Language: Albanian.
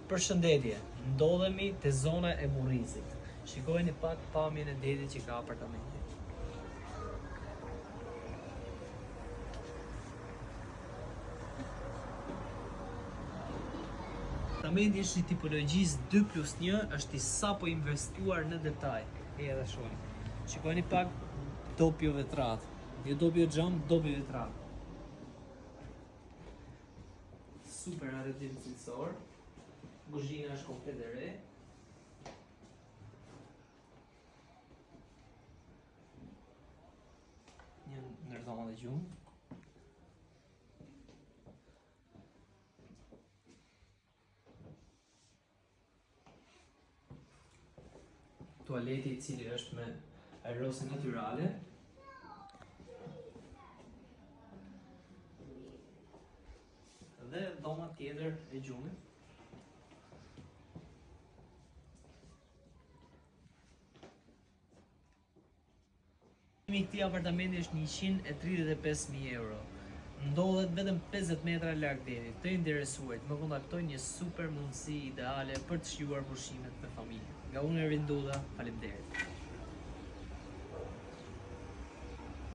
Përshëndetje, ndodhemi te zona e Burrizit. Shikojeni pak pamjen e detit që ka apartamenti. Apartamenti është i tipologjisë 2+1, është i sapo investuar në detaj. Edhe shohim. Shikojeni pak dopjo vetrat. Jo dopjo xham, dopjo vetrat. Super arretim cilësor. Kuzhina është komplet e re. Një ndërtoma dhe gjumë. Tualeti i cili është me aerose natyrale. Dhe dhoma tjetër e gjumit. Këtij apartamenti është 135.000 euro. Ndodhet vetëm 50 metra larg detit. Të interesuarit më kontaktojnë, një super mundësi ideale për të shjuar pushimet me familje. Nga unë Ervin Duda, faleminderit.